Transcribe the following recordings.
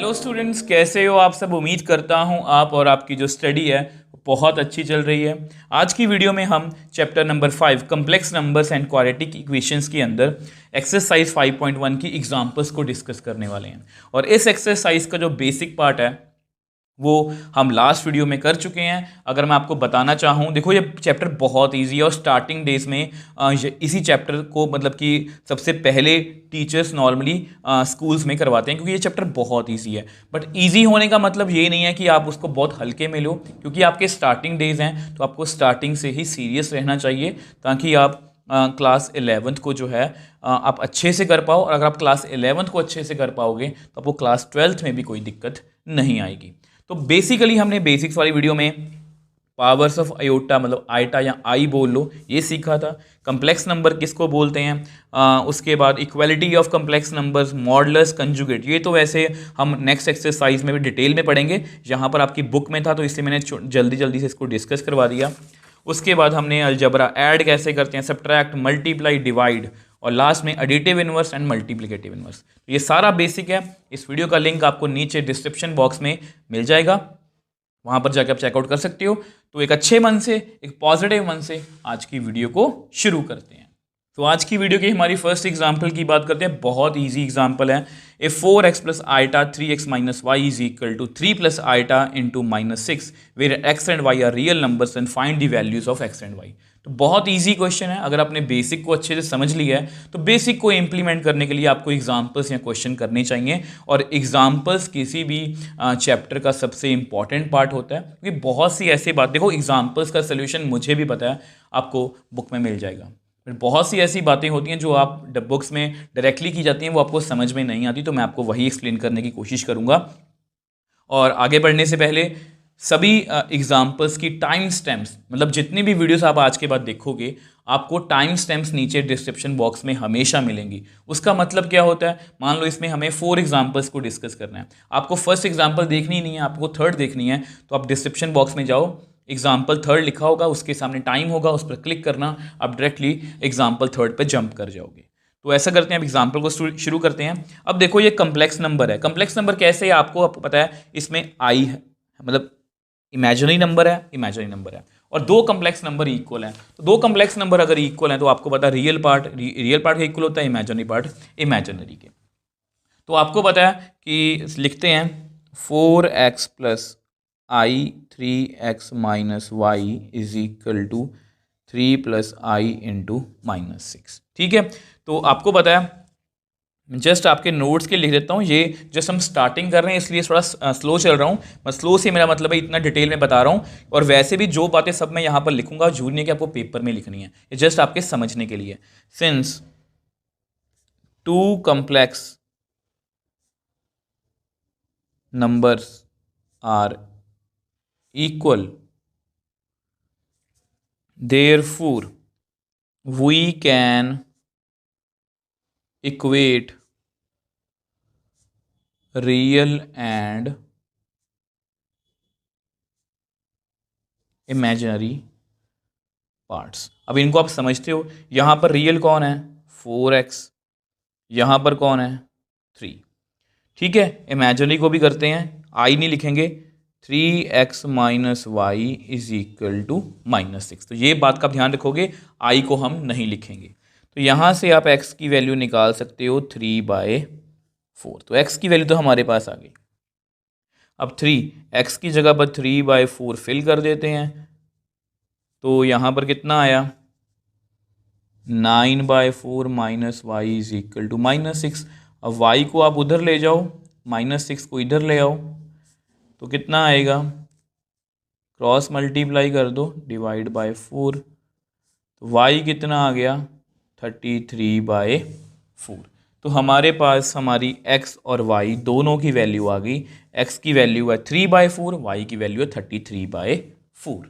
Hello students, कैसे हो आप सब। उम्मीद करता हूं आप और आपकी जो स्टडी है बहुत अच्छी चल रही है। आज की वीडियो में हम chapter number 5 complex numbers and quadratic equations के अंदर एक्सरसाइज 5.1 की एग्जांपल्स को डिस्कस करने वाले हैं। और इस एक्सरसाइज का जो बेसिक पार्ट है वो हम लास्ट वीडियो में कर चुके हैं। अगर मैं आपको बताना चाहूँ, देखो ये चैप्टर बहुत इजी है और स्टार्टिंग डेज में इसी चैप्टर को मतलब कि सबसे पहले टीचर्स नॉर्मली स्कूल्स में करवाते हैं, क्योंकि ये चैप्टर बहुत इजी है। बट इजी होने का मतलब ये नहीं है कि आप उसको बहुत हल्के में लो, क्योंकि आपके स्टार्टिंग डेज हैं तो आपको स्टार्टिंग से ही सीरियस रहना चाहिए, ताकि आप क्लास 11th को जो है आप अच्छे से कर पाओ। और अगर आप क्लास 11th को अच्छे से कर पाओगे तो आपको क्लास 12th में भी कोई दिक्कत नहीं आएगी। तो बेसिकली हमने बेसिक्स वाली वीडियो में पावर्स ऑफ आयोटा मतलब आइटा या आई बोल लो ये सीखा था। कम्प्लेक्स नंबर किसको बोलते हैं, उसके बाद equality of complex numbers, modulus, conjugate, ये तो वैसे हम नेक्स्ट एक्सरसाइज में भी डिटेल में पढ़ेंगे। यहाँ पर आपकी बुक में था तो इसलिए मैंने जल्दी जल्दी से इसको डिस्कस करवा दिया। उसके बाद हमने अलजबरा, ऐड कैसे करते हैं, सब्ट्रैक्ट, मल्टीप्लाई, डिवाइड, और लास्ट में additive inverse and multiplicative inverse. तो ये सारा बेसिक है। इस वीडियो का लिंक आपको नीचे डिस्क्रिप्शन बॉक्स में मिल जाएगा, वहां पर जाकर आप चेकआउट कर सकते हो। तो एक अच्छे मन से, एक पॉजिटिव मन से आज की वीडियो को शुरू करते हैं। तो आज की वीडियो की हमारी फर्स्ट एग्जांपल की बात करते हैं। बहुत इजी एग्जांपल है। A 4x plus iota 3x minus Y is equal to 3 plus iota into minus 6 where x and y are real numbers and find the values of x and y। तो बहुत easy question है। अगर आपने basic को अच्छे से समझ लिया है तो बेसिक को इम्प्लीमेंट करने के लिए आपको एग्जाम्पल्स या क्वेश्चन करने चाहिए। और एग्जाम्पल्स किसी भी चैप्टर का सबसे इंपॉर्टेंट पार्ट होता है, क्योंकि बहुत सी ऐसी बात, देखो एग्जाम्पल्स का सोल्यूशन मुझे भी पता है, आपको बुक में मिल जाएगा। बहुत सी ऐसी बातें होती हैं जो आप बुक्स में डायरेक्टली की जाती हैं, वो आपको समझ में नहीं आती, तो मैं आपको वही एक्सप्लेन करने की कोशिश करूँगा। और आगे बढ़ने से पहले सभी एग्जाम्पल्स की टाइम स्टैम्प्स, मतलब जितनी भी वीडियोस आप आज के बाद देखोगे आपको टाइम स्टैम्प्स नीचे डिस्क्रिप्शन बॉक्स में हमेशा मिलेंगी। उसका मतलब क्या होता है, मान लो इसमें हमें 4 एग्जाम्पल्स को डिस्कस करना है, आपको फर्स्ट एग्जाम्पल देखनी नहीं है, आपको थर्ड देखनी है, तो आप डिस्क्रिप्शन बॉक्स में जाओ, एग्जाम्पल थर्ड लिखा होगा, उसके सामने टाइम होगा, उस पर क्लिक करना, आप डायरेक्टली एग्जाम्पल थर्ड पर जंप कर जाओगे। तो ऐसा करते हैं, अब एग्जाम्पल को शुरू करते हैं। अब देखो ये कम्प्लेक्स नंबर है। कम्प्लेक्स नंबर कैसे है आपको पता है, इसमें आई है मतलब इमेजिनरी नंबर है और दो कम्प्लेक्स नंबर इक्वल हैं। तो दो कम्प्लेक्स नंबर अगर इक्वल हैं तो आपको पता है रियल पार्ट का इक्वल होता है, इमेजिनरी पार्ट इमेजिनरी के। तो आपको पता है कि लिखते हैं 4x plus i 3x minus Y is equal to 3 plus i into minus 6। ठीक है, तो आपको पता है, जस्ट आपके नोट्स के लिख देता हूँ, ये जस्ट हम स्टार्टिंग कर रहे हैं इसलिए थोड़ा स्लो चल रहा हूँ। मैं स्लो से मेरा मतलब है इतना डिटेल में बता रहा हूँ, और वैसे भी जो बातें सब मैं यहाँ पर लिखूंगा जरूरी नहीं कि आपको पेपर में लिखनी है, ये जस्ट आपके समझने के लिए। Since 2 complex numbers are equal therefore we can equate real and imaginary parts. अब इनको आप समझते हो, यहां पर रियल कौन है 4x, यहां पर कौन है 3। ठीक है, इमेजिनरी को भी करते हैं, आई नहीं लिखेंगे, 3x minus Y is equal to minus 6। तो ये बात का ध्यान रखोगे, आई को हम नहीं लिखेंगे। तो यहां से आप x की वैल्यू निकाल सकते हो 3/4। तो x की वैल्यू तो हमारे पास आ गई। अब 3x की जगह पर 3/4 फिल कर देते हैं, तो यहाँ पर कितना आया 9/4 minus Y is equal to minus 6। अब y को आप उधर ले जाओ, माइनस 6 को इधर ले आओ, तो कितना आएगा, क्रॉस मल्टीप्लाई कर दो, डिवाइड बाय 4, तो y कितना आ गया 33/4। तो हमारे पास हमारी x और y दोनों की वैल्यू आ गई। x की वैल्यू है 3/4, y की वैल्यू है 33/4।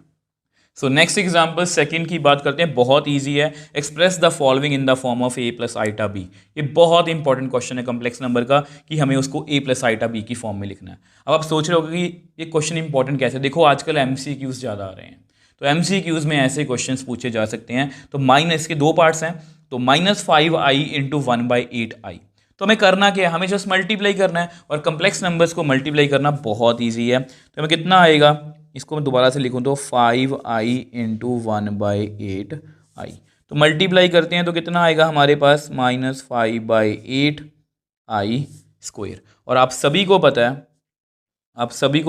सो नेक्स्ट एग्जाम्पल सेकंड की बात करते हैं। बहुत इजी है। Express the following in the form of a plus iota b। ये बहुत इंपॉर्टेंट क्वेश्चन है कम्प्लेक्स नंबर का, कि हमें उसको a प्लस आइटा b की फॉर्म में लिखना है। अब आप सोच रहे हो कि ये क्वेश्चन इंपॉर्टेंट कैसे, देखो आजकल MCQs ज़्यादा आ रहे हैं, तो MCQs में ऐसे क्वेश्चन पूछे जा सकते हैं। तो माइनस के दो पार्ट्स हैं, तो -5i इंटू 1/8i। तो हमें करना क्या है, हमें जस्ट मल्टीप्लाई करना है, और कम्प्लेक्स नंबर्स को मल्टीप्लाई करना बहुत ईजी है। तो हमें कितना आएगा, इसको मैं दोबारा से लिखूँ तो 5i इंटू 1/8i। तो मल्टीप्लाई करते हैं तो कितना आएगा हमारे पास, -5/8i स्क्वायर। और आप सभी को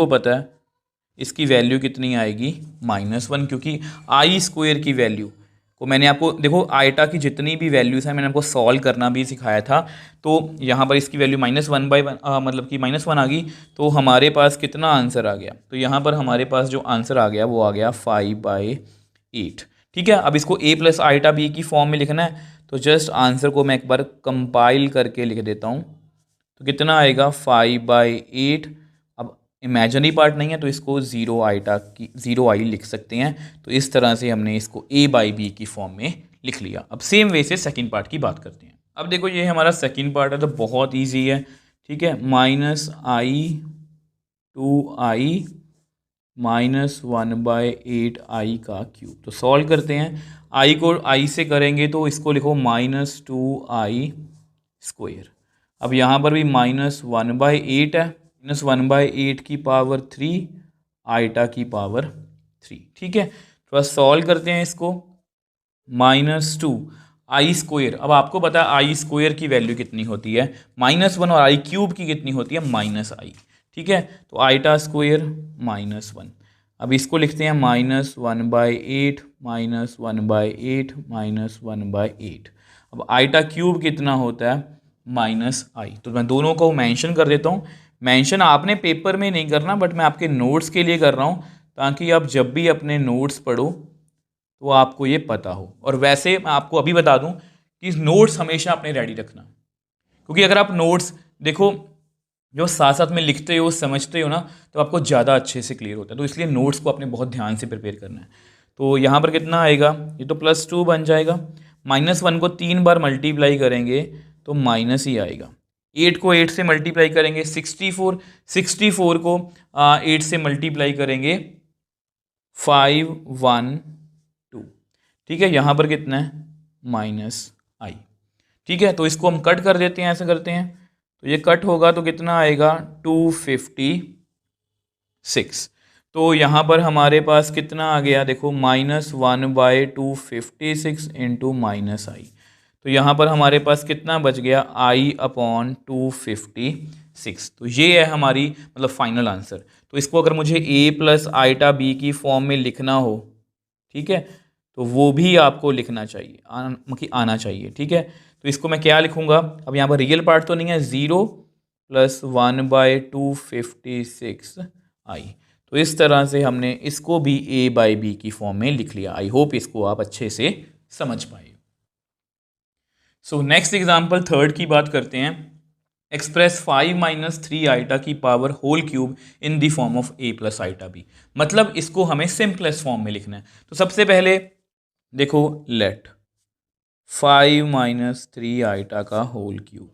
पता है इसकी वैल्यू कितनी आएगी, -1, क्योंकि आई स्क्वायर की वैल्यू को मैंने आपको, देखो आइटा की जितनी भी वैल्यूज़ हैं मैंने आपको सॉल्व करना भी सिखाया था। तो यहाँ पर इसकी वैल्यू -1/1 मतलब कि -1 आ गई, तो हमारे पास कितना आंसर आ गया, तो यहाँ पर हमारे पास जो आंसर आ गया वो आ गया 5/8। ठीक है, अब इसको a + आइटा b की फॉर्म में लिखना है, तो जस्ट आंसर को मैं एक बार कंपाइल करके लिख देता हूँ। तो कितना आएगा 5/8। अब इमेजिनरी पार्ट नहीं है तो इसको 0i लिख सकते हैं। तो इस तरह से हमने इसको a/b की फॉर्म में लिख लिया। अब सेम वे से सेकंड पार्ट की बात करते हैं। अब देखो ये हमारा सेकंड पार्ट है, तो बहुत ईजी है। ठीक है, -i -1/8i का क्यूब। तो सॉल्व करते हैं, i को i से करेंगे तो इसको लिखो -2i स्क्वायर। अब यहाँ पर भी -1/8 है, -1/8 की पावर 3 आइटा की पावर 3। ठीक है, थोड़ा सॉल्व करते हैं इसको, -2i स्क्वायर। अब आपको पता है आई स्क्वायर की वैल्यू कितनी होती है, -1, और आई क्यूब की कितनी होती है, -i। ठीक है, तो आइटा स्क्वायर -1। अब इसको लिखते हैं -1/8 -1/8 -1/8। अब आइटा क्यूब कितना होता है, -i। तो मैं दोनों को मेंशन कर देता हूँ। मेंशन आपने पेपर में नहीं करना, बट मैं आपके नोट्स के लिए कर रहा हूँ, ताकि आप जब भी अपने नोट्स पढ़ो तो आपको ये पता हो। और वैसे मैं आपको अभी बता दूं कि नोट्स हमेशा अपने रेडी रखना, क्योंकि अगर आप नोट्स देखो जो साथ साथ में लिखते हो समझते हो ना, तो आपको ज़्यादा अच्छे से क्लियर होता है। तो इसलिए नोट्स को अपने बहुत ध्यान से प्रिपेयर करना है। तो यहाँ पर कितना आएगा, ये तो +2 बन जाएगा। -1 को 3 बार मल्टीप्लाई करेंगे तो माइनस ही आएगा। 8 को 8 से मल्टीप्लाई करेंगे 64 को 8 से मल्टीप्लाई करेंगे 512। ठीक है, यहाँ पर कितना है, -i। ठीक है, तो इसको हम कट कर देते हैं, ऐसे करते हैं तो ये कट होगा तो कितना आएगा 256। तो यहाँ पर हमारे पास कितना आ गया, देखो -1/256 इंटू -i। तो यहाँ पर हमारे पास कितना बच गया, i/256। तो ये है हमारी मतलब फाइनल आंसर। तो इसको अगर मुझे a + आइटा b की फॉर्म में लिखना हो, ठीक है, तो वो भी आपको लिखना चाहिए, आना चाहिए। ठीक है, तो इसको मैं क्या लिखूंगा, अब यहाँ पर रियल पार्ट तो नहीं है, 0 + 1/256i। तो इस तरह से हमने इसको भी a/b की फॉर्म में लिख लिया। आई होप इसको आप अच्छे से समझ पाए। सो नेक्स्ट एग्जाम्पल थर्ड की बात करते हैं। एक्सप्रेस 5 - 3 आइटा की power whole cube in the form of a + iota b। मतलब इसको हमें सिंपलेस्ट फॉर्म में लिखना है। तो सबसे पहले देखो, लेट 5 - 3 आइटा का होल क्यूब।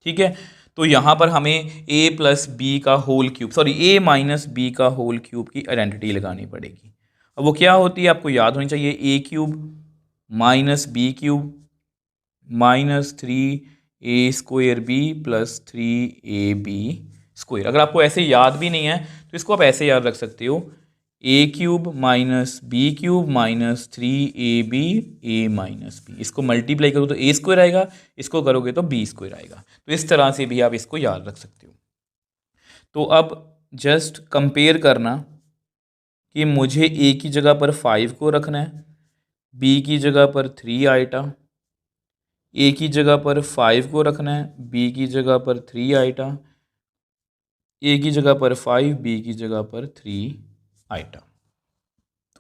ठीक है, तो यहाँ पर हमें a + b का whole cube, sorry a - b का होल क्यूब की आइडेंटिटी लगानी पड़ेगी। अब वो क्या होती है आपको याद होनी चाहिए, a³ - b³ -3a² b + 3ab²। अगर आपको ऐसे याद भी नहीं है तो इसको आप ऐसे याद रख सकते हो, a³ - b³ -3ab a-b। इसको मल्टीप्लाई करो तो a² आएगा, इसको करोगे तो b² आएगा। तो इस तरह से भी आप इसको याद रख सकते हो। तो अब जस्ट कंपेयर करना कि मुझे a की जगह पर 5 को रखना है, b की जगह पर 3 आइटा, a की जगह पर 5 को रखना है, b की जगह पर 3 आइटा, a की जगह पर 5, b की जगह पर 3 आइटा।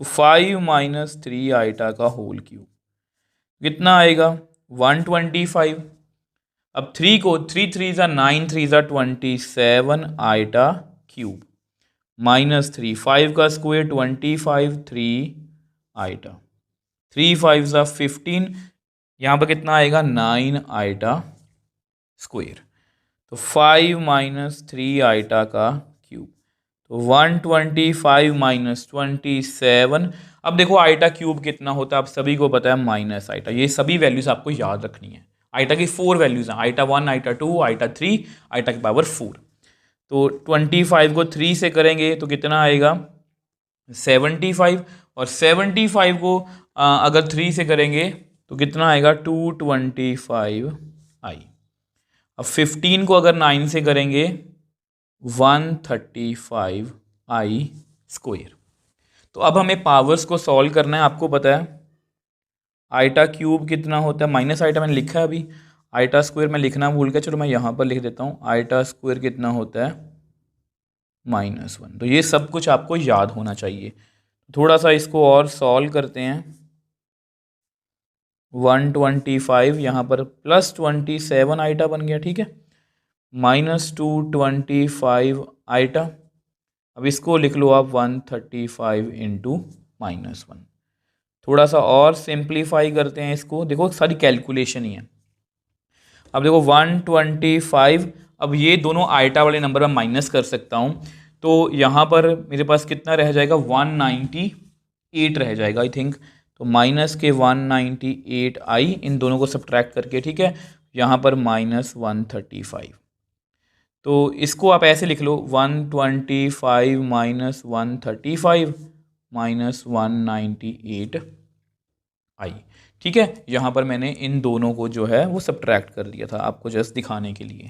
तो 5 - 3 आइटा का होल क्यूब कितना आएगा, 125। अब 3 को 3 3 ज़ा 9 3 ज़ा 27 आइटा क्यूब -3, 5 का स्क्वायर 25 3 आइटा, 3 5 ज़ा 15, यहाँ पर कितना आएगा 9 आइटा स्क्वायर। तो 5 - 3 आइटा का क्यूब, तो 125 - 27। अब देखो आइटा क्यूब कितना होता है, आप सभी को पता है, -आइटा। ये सभी वैल्यूज आपको याद रखनी है। आइटा की 4 वैल्यूज़ हैं, आइटा 1, आइटा 2, आइटा 3, आइटा की पावर 4। तो 25 को 3 से करेंगे तो कितना आएगा 75, और 75 को अगर 3 से करेंगे तो कितना आएगा 225 आई। अब 15 को अगर 9 से करेंगे 135 आई स्क्वायर। तो अब हमें पावर्स को सॉल्व करना है। आपको पता है आइटा क्यूब कितना होता है, माइनस आइटा मैंने लिखा है अभी, आइटा स्क्वायर मैं लिखना भूल गया, चलो मैं यहाँ पर लिख देता हूँ। आइटा स्क्वायर कितना होता है -1। तो ये सब कुछ आपको याद होना चाहिए। थोड़ा सा इसको और सॉल्व करते हैं। 125 यहाँ पर +27 आइटा बन गया, ठीक है, -225 आइटा। अब इसको लिख लो आप 135 इंटू -1। थोड़ा सा और सिंप्लीफाई करते हैं इसको, देखो सारी कैलकुलेशन ही है। अब देखो 125, अब ये दोनों आइटा वाले नंबर मैं माइनस कर सकता हूँ, तो यहाँ पर मेरे पास कितना रह जाएगा 198 रह जाएगा आई थिंक। तो माइनस के 198 आई, इन दोनों को सब्ट्रैक्ट करके, ठीक है, यहाँ पर -135। तो इसको आप ऐसे लिख लो 125 - 135 -198 आई, ठीक है। यहाँ पर मैंने इन दोनों को जो है वो सब्ट्रैक्ट कर दिया था आपको जस्ट दिखाने के लिए,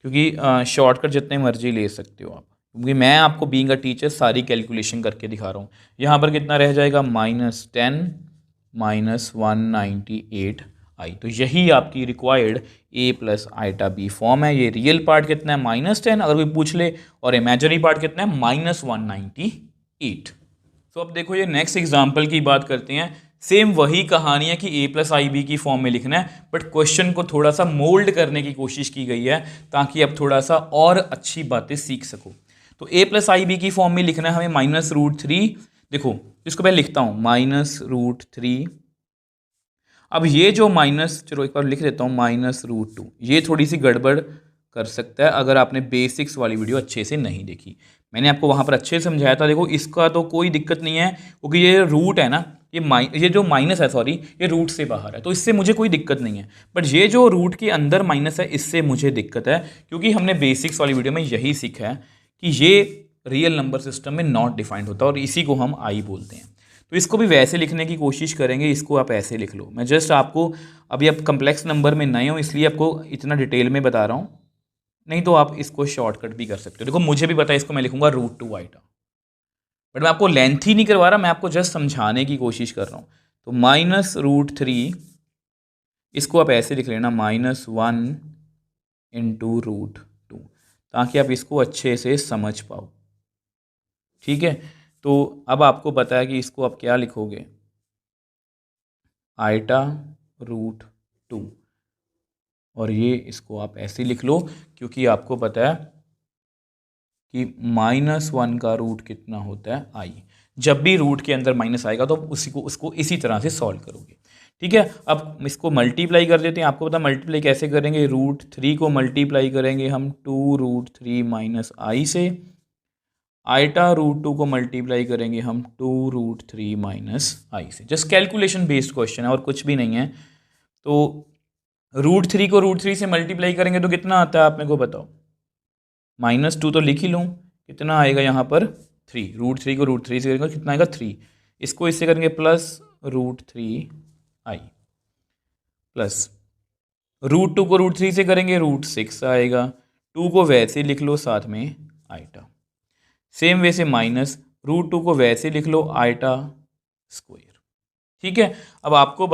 क्योंकि शॉर्टकट जितने मर्जी ले सकते हो आप, क्योंकि मैं आपको बीइंग अ टीचर सारी कैलकुलेशन करके दिखा रहा हूँ। यहाँ पर कितना रह जाएगा -10 -198 आई। तो यही आपकी required a plus iota B form है। ये रियल पार्ट कितना है -10 अगर कोई पूछ ले, और इमेजिनरी पार्ट कितना है -198। तो अब देखो ये नेक्स्ट एग्जाम्पल की बात करते हैं। सेम वही कहानी है कि a प्लस आई बी की फॉर्म में लिखना है, बट क्वेश्चन को थोड़ा सा मोल्ड करने की कोशिश की गई है ताकि अब थोड़ा सा और अच्छी बातें सीख सको। तो a प्लस आई बी की फॉर्म में लिखना है हमें -√3। देखो इसको मैं लिखता हूँ -√3। अब ये जो माइनस, चलो एक बार लिख देता हूँ -√2, ये थोड़ी सी गड़बड़ कर सकता है अगर आपने बेसिक्स वाली वीडियो अच्छे से नहीं देखी। मैंने आपको वहाँ पर अच्छे से समझाया था। देखो इसका तो कोई दिक्कत नहीं है, क्योंकि ये रूट है ना, ये जो माइनस है, सॉरी, ये रूट से बाहर है, तो इससे मुझे कोई दिक्कत नहीं है। बट ये जो रूट के अंदर माइनस है, इससे मुझे दिक्कत है, क्योंकि हमने बेसिक्स वाली वीडियो में यही सीखा है कि ये रियल नंबर सिस्टम में नॉट डिफाइंड होता है, और इसी को हम आई बोलते हैं। तो इसको भी वैसे लिखने की कोशिश करेंगे, इसको आप ऐसे लिख लो। मैं जस्ट आपको अभी आप कम्प्लेक्स नंबर में नए हो इसलिए आपको इतना डिटेल में बता रहा हूँ, नहीं तो आप इसको शॉर्टकट भी कर सकते हो। देखो मुझे भी पता है, इसको मैं लिखूंगा √2 आइटा, बट मैं आपको लेंथी नहीं करवा रहा, मैं आपको जस्ट समझाने की कोशिश कर रहा हूँ। तो -√3, इसको आप ऐसे लिख लेना -1 इंटू √2, ताकि आप इसको अच्छे से समझ पाओ, ठीक है। तो अब आपको पता है कि इसको आप क्या लिखोगे, आइटा √2, और ये इसको आप ऐसे लिख लो, क्योंकि आपको पता है कि -1 का रूट कितना होता है आई। जब भी रूट के अंदर माइनस आएगा तो उसको इसी तरह से सॉल्व करोगे, ठीक है। अब इसको मल्टीप्लाई कर देते हैं। आपको पता मल्टीप्लाई कैसे करेंगे, √3 को मल्टीप्लाई करेंगे हम 2√3 - आई से, आइटा √2 को मल्टीप्लाई करेंगे हम 2√3 - आई से। जस्ट कैलकुलेशन बेस्ड क्वेश्चन है और कुछ भी नहीं है। तो √3 को √3 से मल्टीप्लाई करेंगे तो कितना आता है आप मेरे को बताओ, -2 तो लिख ही लूँ, कितना आएगा यहाँ पर 3। √3 को √3 से करेंगे कितना आएगा 3। इसको इससे करेंगे +√3 आई, प्लस √2 को √3 से करेंगे √6 आएगा। 2 को वैसे लिख लो साथ में आइटा, सेम वे से -√2 को वैसे लिख लो आइटा स्क्वायर, ठीक है। अब आपको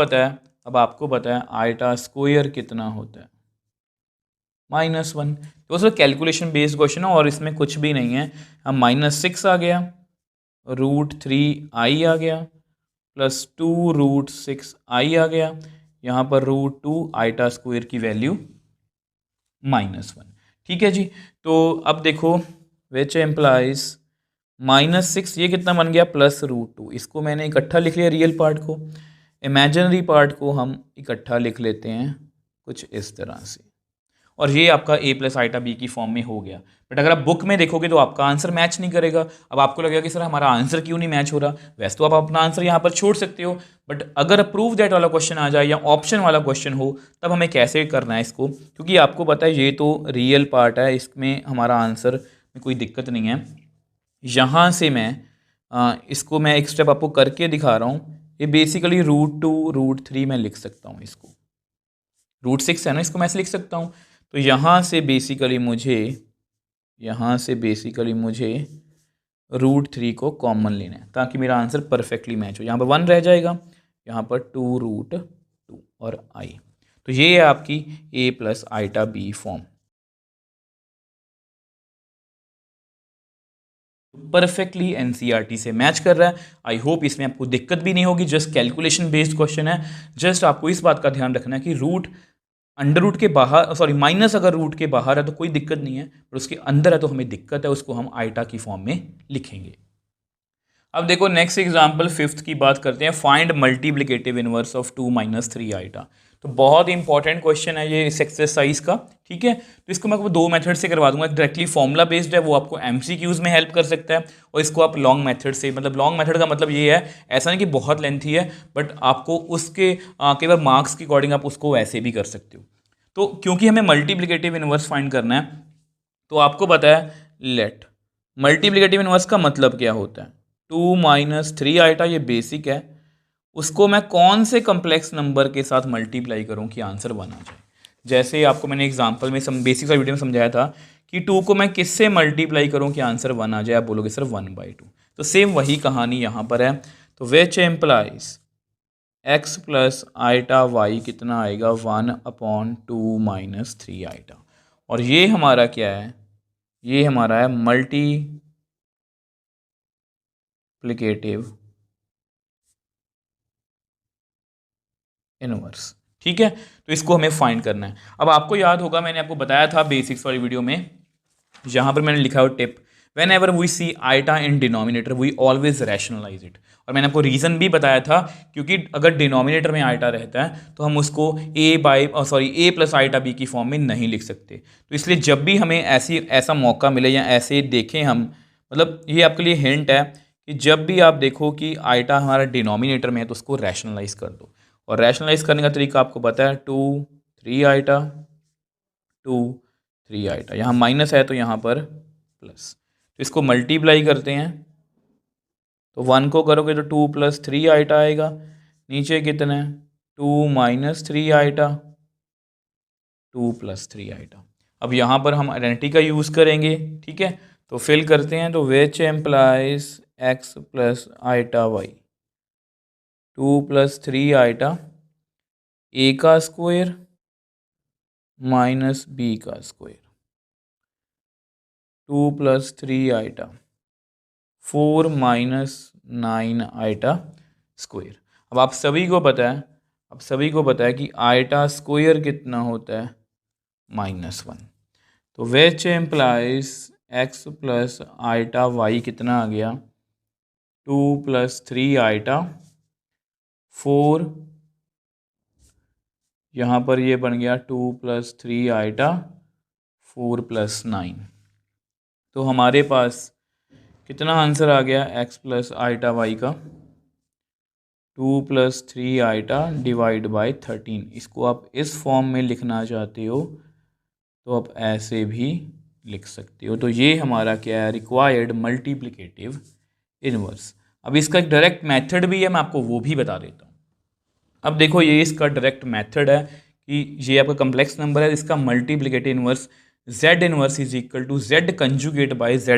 पता है आइटा स्क्वायर कितना होता है -1। तो सर कैलकुलेशन बेस्ड क्वेश्चन है और इसमें कुछ भी नहीं है। अब -6 आ गया, √3 आई आ गया, प्लस 2√6 आई आ गया, यहाँ पर √2 आइटा स्क्वायर की वैल्यू -1, ठीक है जी। तो अब देखो विच एम्प्लाइज -6, ये कितना बन गया +√2। इसको मैंने इकट्ठा लिख लिया रियल पार्ट को, इमेजिनरी पार्ट को हम इकट्ठा लिख लेते हैं कुछ इस तरह से, और ये आपका a प्लस आइटा बी की फॉर्म में हो गया। बट अगर आप बुक में देखोगे तो आपका आंसर मैच नहीं करेगा। अब आपको लगेगा कि सर हमारा आंसर क्यों नहीं मैच हो रहा। वैसे तो आप अपना आंसर यहाँ पर छोड़ सकते हो, बट अगर प्रूव दैट वाला क्वेश्चन आ जाए या ऑप्शन वाला क्वेश्चन हो, तब हमें कैसे करना है इसको, क्योंकि आपको पता है ये तो रियल पार्ट है, इसमें हमारा आंसर में कोई दिक्कत नहीं है। यहाँ से मैं इसको मैं एक स्टेप आपको करके दिखा रहा हूँ। ये बेसिकली √2 √3 मैं लिख सकता हूँ, इसको √6 है ना, इसको मैं ऐसे लिख सकता हूँ। तो यहाँ से बेसिकली मुझे √3 को कॉमन लेना है ताकि मेरा आंसर परफेक्टली मैच हो। यहाँ पर 1 रह जाएगा, यहाँ पर 2√2 और i। तो ये है आपकी a plus iota B form. Perfectly NCERT से मैच कर रहा है। आई होप इसमें आपको दिक्कत भी नहीं होगी। जस्ट कैलकुलेशन बेस्ड क्वेश्चन है। जस्ट आपको इस बात का ध्यान रखना है कि अंडर रूट के बाहर, सॉरी माइनस अगर रूट के बाहर है तो कोई दिक्कत नहीं है, पर उसके अंदर है तो हमें दिक्कत है, उसको हम आइटा की फॉर्म में लिखेंगे। अब देखो नेक्स्ट एग्जांपल 5th की बात करते हैं। Find multiplicative inverse of 2 - 3 iota. तो बहुत इंपॉर्टेंट क्वेश्चन है ये इस एक्सरसाइज का, ठीक है। तो इसको मैं आपको दो मेथड से करवा दूंगा। एक डायरेक्टली फॉर्मूला बेस्ड है, वो आपको एमसीक्यूज में हेल्प कर सकता है, और इसको आप लॉन्ग मेथड से, मतलब लॉन्ग मेथड का मतलब ये है, ऐसा नहीं कि बहुत लेंथी है, बट आपको उसके कई बार मार्क्स के अकॉर्डिंग आप उसको वैसे भी कर सकते हो। तो क्योंकि हमें मल्टीप्लिकेटिव इनवर्स फाइंड करना है, तो आपको पता है लेट मल्टीप्लिकेटिव इनवर्स का मतलब क्या होता है। 2 - 3 आइटा ये बेसिक है, उसको मैं कौन से कम्प्लेक्स नंबर के साथ मल्टीप्लाई करूं कि आंसर 1 आ जाए। जैसे आपको मैंने एग्जांपल में बेसिक सा वीडियो में समझाया था कि 2 को मैं किससे मल्टीप्लाई करूं कि आंसर 1 आ जाए। आप बोलोगे सर 1/2। तो सेम वही कहानी यहाँ पर है। तो which implies x plus iota y कितना आएगा 1/2 - 3 आइटा। और ये हमारा क्या है, ये हमारा है मल्टीप्लिकेटिव इनवर्स, ठीक है। तो इसको हमें फाइंड करना है। अब आपको याद होगा मैंने आपको बताया था बेसिक्स वाली वीडियो में, यहाँ पर मैंने लिखा है tip, whenever we see iota in denominator we always rationalise it. और मैंने आपको रीज़न भी बताया था, क्योंकि अगर डिनोमिनेटर में आइटा रहता है तो हम उसको ए प्लस आइटा बी की फॉर्म में नहीं लिख सकते। तो इसलिए जब भी हमें ऐसा मौका मिले या ऐसे देखें हम, मतलब ये आपके लिए हिंट है कि जब भी आप देखो कि आइटा हमारा डिनोमिनेटर में है तो उसको रैशनलाइज कर दो। और रैशनलाइज करने का तरीका आपको पता है, 2 3 आइटा 2 3 आइटा, यहाँ माइनस है तो यहाँ पर प्लस। तो इसको मल्टीप्लाई करते हैं, तो 1 को करोगे तो 2 + 3 आइटा आएगा। नीचे कितना है 2 - 3 आइटा 2 + 3 आइटा। अब यहाँ पर हम आइडेंटिटी का यूज़ करेंगे, ठीक है। तो फिल करते हैं, तो which implies x plus iota y 2 + 3 iota a का स्क्वायर माइनस b का स्क्वायर 2 + 3 आइटा 4 - 9 आइटा स्क्वायर। अब आप सभी को पता है, कि आइटा स्क्वायर कितना होता है -1। तो which implies x plus iota y कितना आ गया 2 + 3 आइटा 4, यहाँ पर ये बन गया 2 + 3 आइटा 4 + 9। तो हमारे पास कितना आंसर आ गया x प्लस आइटा y का 2 + 3 आइटा डिवाइड बाय 13। इसको आप इस फॉर्म में लिखना चाहते हो तो आप ऐसे भी लिख सकते हो। तो ये हमारा क्या है, रिक्वायर्ड मल्टीप्लिकेटिव इनवर्स। अब इसका एक डायरेक्ट मेथड भी है, मैं आपको वो भी बता देता हूँ। अब देखो ये इसका डायरेक्ट मेथड है कि ये आपका कम्प्लेक्स नंबर है, इसका multiplicative inverse z inverse is equal to z conjugate by z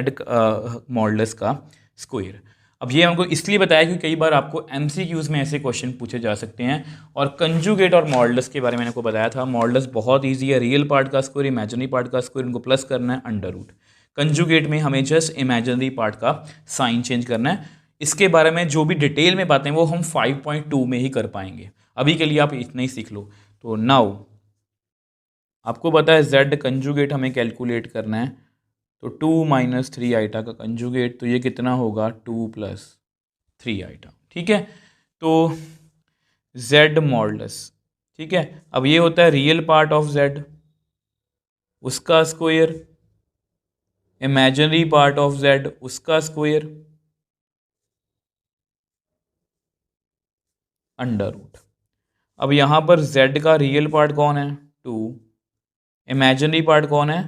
modulus का स्क्वायर। अब ये हमको इसलिए बताया कि कई बार आपको एमसीक्यूज में ऐसे क्वेश्चन पूछे जा सकते हैं, और कंजुगेट और मॉडुलस के बारे में मैंने आपको बताया था। मॉडुलस बहुत ईजी है, रियल पार्ट का स्क्वायर इमेजिनरी पार्ट का स्क्वायर इनको प्लस करना है अंडर रूट। कंजुगेट में हमें जस्ट इमेजिनरी पार्ट का साइन चेंज करना है। इसके बारे में जो भी डिटेल में बातें वो हम 5.2 में ही कर पाएंगे, अभी के लिए आप इतना ही सीख लो। तो नाउ आपको पता है z कंजुगेट हमें कैलकुलेट करना है, तो 2 - 3 आइटा का कंजुगेट, तो ये कितना होगा 2 + 3 आइटा, ठीक है। तो z मॉडुलस, ठीक है। अब ये होता है रियल पार्ट ऑफ z, उसका square, imaginary part of z उसका स्क्वायर, अंडर रूट। अब यहाँ पर z का रियल पार्ट कौन है 2, इमेजिनरी पार्ट कौन है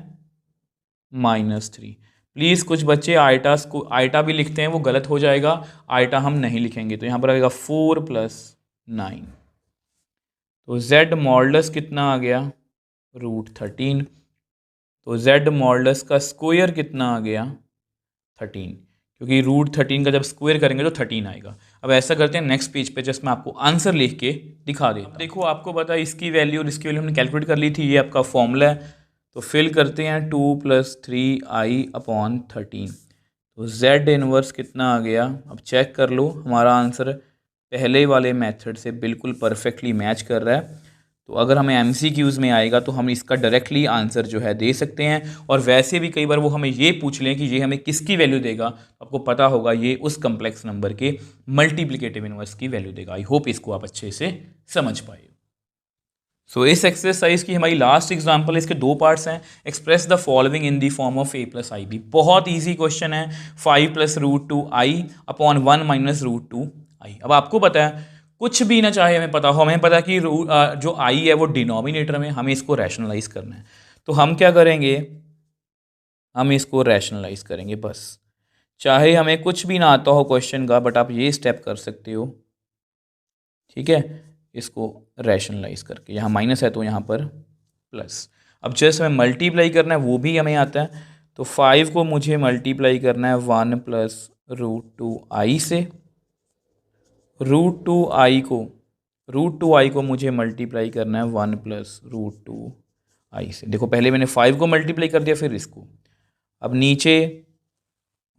-3। प्लीज़ कुछ बच्चे आइटा भी लिखते हैं, वो गलत हो जाएगा, आइटा हम नहीं लिखेंगे। तो यहाँ पर आएगा 4 + 9। तो z मॉडुलस कितना आ गया √13। तो z मॉडुलस का स्क्वायर कितना आ गया 13, क्योंकि √13 का जब स्क्वायर करेंगे तो 13 आएगा। अब ऐसा करते हैं नेक्स्ट पेज पे, जस्ट मैं आपको आंसर लिख के दिखा देता हूँ। देखो आपको पता है इसकी वैल्यू और इसकी वैल्यू हमने कैलकुलेट कर ली थी, ये आपका फॉर्मूला है। तो फिल करते हैं 2 + 3i/13। तो z इनवर्स कितना आ गया, अब चेक कर लो, हमारा आंसर पहले वाले मेथड से बिल्कुल परफेक्टली मैच कर रहा है। तो अगर हमें MCQs में आएगा तो हम इसका डायरेक्टली आंसर जो है दे सकते हैं। और वैसे भी कई बार वो हमें ये पूछ लें कि ये हमें किसकी वैल्यू देगा, तो आपको पता होगा ये उस कम्प्लेक्स नंबर के मल्टीप्लिकेटिव इनवर्स की वैल्यू देगा। आई होप इसको आप अच्छे से समझ पाए। सो इस एक्सरसाइज की हमारी लास्ट एग्जांपल, इसके 2 पार्ट्स हैं। Express the following in the form of a + ib। बहुत इजी क्वेश्चन है, 5 + √2i/1 - √2i। अब आपको पता है कुछ भी ना चाहे हमें पता हो, हमें पता कि जो i है वो डिनोमिनेटर में, हमें इसको रैशनलाइज करना है। तो हम क्या करेंगे, हम इसको रैशनलाइज करेंगे बस। चाहे हमें कुछ भी ना आता हो क्वेश्चन का, बट आप ये स्टेप कर सकते हो, ठीक है, इसको रैशनलाइज करके। यहाँ माइनस है तो यहाँ पर प्लस। अब जैसे हमें मल्टीप्लाई करना है वो भी हमें आता है। तो 5 को मुझे मल्टीप्लाई करना है 1 + √2i से, √2i को मुझे मल्टीप्लाई करना है 1 + √2i से। देखो पहले मैंने 5 को मल्टीप्लाई कर दिया, फिर इसको। अब नीचे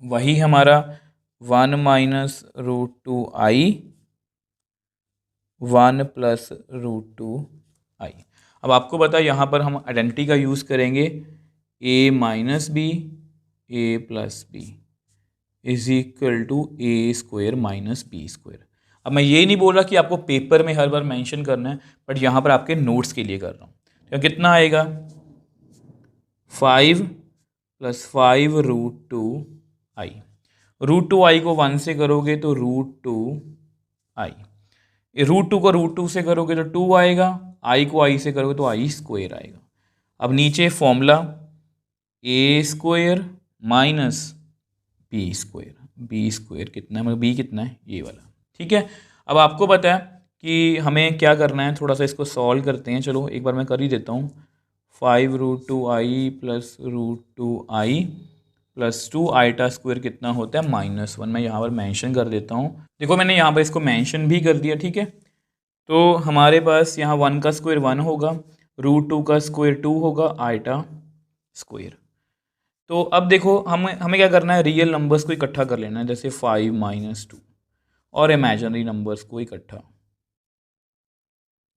वही हमारा 1 - √2i 1 + √2i। अब आपको पता है यहाँ पर हम आइडेंटिटी का यूज़ करेंगे, a - b a + b = a² - b²। अब मैं ये नहीं बोल रहा कि आपको पेपर में हर बार मेंशन करना है, बट यहाँ पर आपके नोट्स के लिए कर रहा हूँ। तो कितना आएगा 5 + 5 √2i। √2i को 1 से करोगे तो √2i, √2 को √2 से करोगे तो 2 आएगा, i को i से करोगे तो i² आएगा। अब नीचे फॉर्मूला a² - b²। कितना है, b कितना है ये वाला, ठीक है। अब आपको पता है कि हमें क्या करना है, थोड़ा सा इसको सॉल्व करते हैं। चलो एक बार मैं कर ही देता हूँ। 5 √2i + √2i + 2i² कितना होता है -1। मैं यहाँ पर मेंशन कर देता हूँ। देखो मैंने यहाँ पर इसको मेंशन भी कर दिया, ठीक है। तो हमारे पास यहाँ 1 का स्क्वायर 1 होगा, √2 का स्क्वायर 2 होगा, i²। तो अब देखो हमें क्या करना है, रियल नंबर्स को इकट्ठा कर लेना है, जैसे 5 - 2, और इमेजिनरी नंबर्स को इकट्ठा।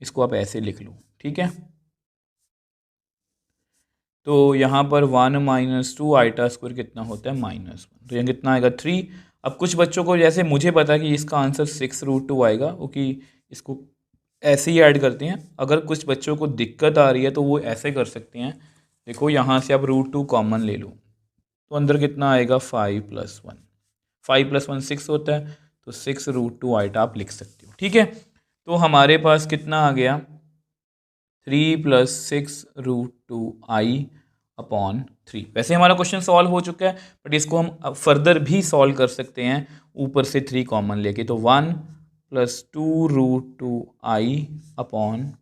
इसको आप ऐसे लिख लो, ठीक है। तो यहाँ पर 1 - 2 i² कितना होता है -1। तो यहाँ कितना आएगा 3। अब कुछ बच्चों को, जैसे मुझे पता है कि इसका आंसर 6 √2 आएगा, क्योंकि इसको ऐसे ही ऐड करते हैं। अगर कुछ बच्चों को दिक्कत आ रही है तो वो ऐसे कर सकते हैं। देखो यहाँ से आप √2 कॉमन ले लो, तो अंदर कितना आएगा 5 + 1। 5 + 1 6 होता है, तो 6 √2i आप लिख सकते हो, ठीक है। तो हमारे पास कितना आ गया 3 + 6 √2i/3। वैसे हमारा क्वेश्चन सॉल्व हो चुका है, बट इसको हम फर्दर भी सॉल्व कर सकते हैं, ऊपर से 3 कॉमन लेके। तो 1 + 2 √2i/3।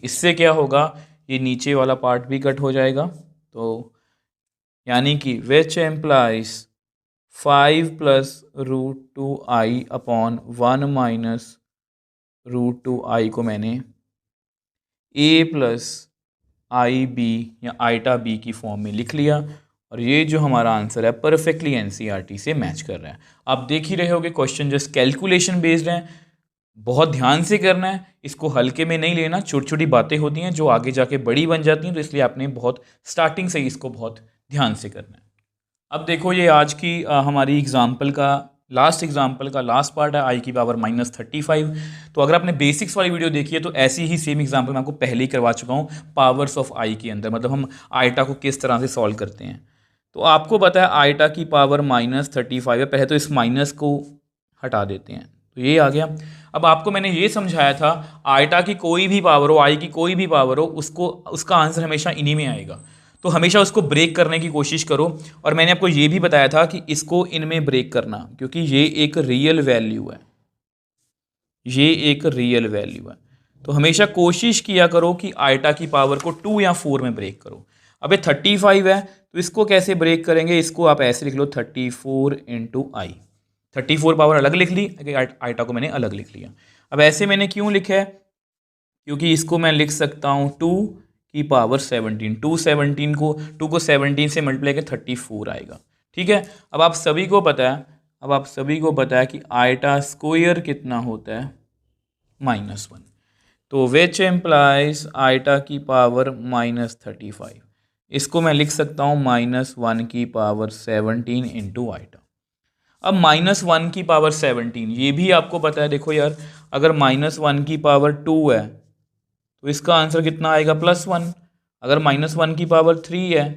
इससे क्या होगा, ये नीचे वाला पार्ट भी कट हो जाएगा। तो यानी कि विच एम्प्लाइज 5 + √2i/1 - √2i को मैंने a + ib या i/b की फॉर्म में लिख लिया, और ये जो हमारा आंसर है परफेक्टली NCERT से मैच कर रहा है। आप देख ही रहे होगे क्वेश्चन जस्ट कैलकुलेशन बेस्ड हैं, बहुत ध्यान से करना है, इसको हल्के में नहीं लेना। छोटी छोटी बातें होती हैं जो आगे जाके बड़ी बन जाती हैं, तो इसलिए आपने बहुत स्टार्टिंग से ही इसको बहुत ध्यान से करना है। अब देखो ये आज की हमारी एग्जाम्पल का लास्ट एग्जाम्पल का लास्ट पार्ट है i की पावर -35। तो अगर आपने बेसिक्स वाली वीडियो देखी है तो ऐसी ही सेम एग्जाम्पल मैं आपको पहले ही करवा चुका हूँ पावर्स ऑफ i के अंदर, मतलब हम आइटा को किस तरह से सॉल्व करते हैं। तो आपको पता है आइटा की पावर -35 है, पहले तो इस माइनस को हटा देते हैं, तो ये आ गया। अब आपको मैंने ये समझाया था आइटा की कोई भी पावर हो, आई की कोई भी पावर हो, उसका आंसर हमेशा इन्हीं में आएगा, तो हमेशा उसको ब्रेक करने की कोशिश करो। और मैंने आपको ये भी बताया था कि इसको इनमें ब्रेक करना, क्योंकि ये एक रियल वैल्यू है, ये एक रियल वैल्यू है। तो हमेशा कोशिश किया करो कि आइटा की पावर को 2 या 4 में ब्रेक करो। अब ये 35 है, तो इसको कैसे ब्रेक करेंगे, इसको आप ऐसे लिख लो 34 × i। 34 पावर अलग लिख ली, आइटा को मैंने अलग लिख लिया। अब ऐसे मैंने क्यों लिखा है, क्योंकि इसको मैं लिख सकता हूँ 2 की पावर 17। 2 को 17 से मल्टीप्लाई कर 34 आएगा। ठीक है, अब आप सभी को पता है कि आइटा स्क्वायर कितना होता है, -1। तो विच एम्प्लाइज आइटा की पावर -35, इसको मैं लिख सकता हूँ -1 की पावर 17 × आइटा। अब -1 की पावर 17, ये भी आपको पता है, देखो यार, अगर -1 की पावर 2 है तो इसका आंसर कितना आएगा, +1। अगर -1 की पावर 3 है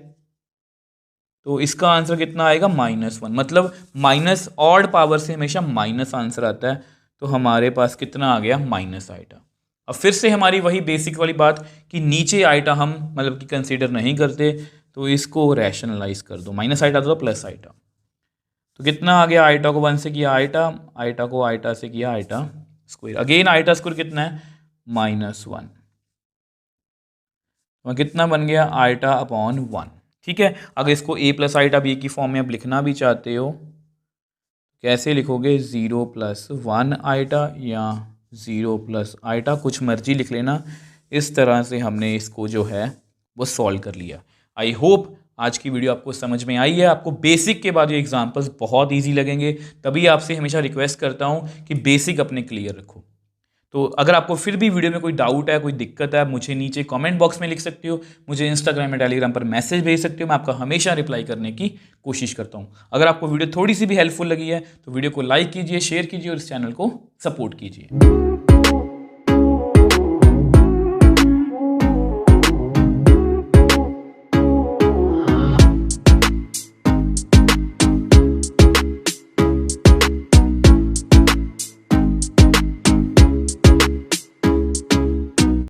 तो इसका आंसर कितना आएगा, -1। मतलब माइनस ऑड पावर से हमेशा माइनस आंसर आता है, तो हमारे पास कितना आ गया, माइनस आइटा। अब फिर से हमारी वही बेसिक वाली बात कि नीचे आइटा हम मतलब कि कंसीडर नहीं करते, तो इसको रैशनलाइज कर दो, माइनस आइटा तो प्लस आइटा। तो कितना आ गया, आइटा को 1 से किया आइटा, आइटा को आइटा से किया iota square. Again iota square कितना है, -1। तो कितना बन गया, आइटा अपॉन 1। ठीक है, अगर इसको a + आइटा b की फॉर्म में आप लिखना भी चाहते हो, कैसे लिखोगे, 0 + 1 आइटा या 0 + आइटा, कुछ मर्जी लिख लेना। इस तरह से हमने इसको जो है वो सॉल्व कर लिया। आई होप आज की वीडियो आपको समझ में आई है। आपको बेसिक के बाद ये एग्जांपल्स बहुत इजी लगेंगे, तभी आपसे हमेशा रिक्वेस्ट करता हूँ कि बेसिक अपने क्लियर रखो। तो अगर आपको फिर भी वीडियो में कोई डाउट है, कोई दिक्कत है, मुझे नीचे कमेंट बॉक्स में लिख सकते हो, मुझे इंस्टाग्राम या टेलीग्राम पर मैसेज भेज सकते हो, मैं आपका हमेशा रिप्लाई करने की कोशिश करता हूँ। अगर आपको वीडियो थोड़ी सी भी हेल्पफुल लगी है तो वीडियो को लाइक कीजिए, शेयर कीजिए और इस चैनल को सपोर्ट कीजिए।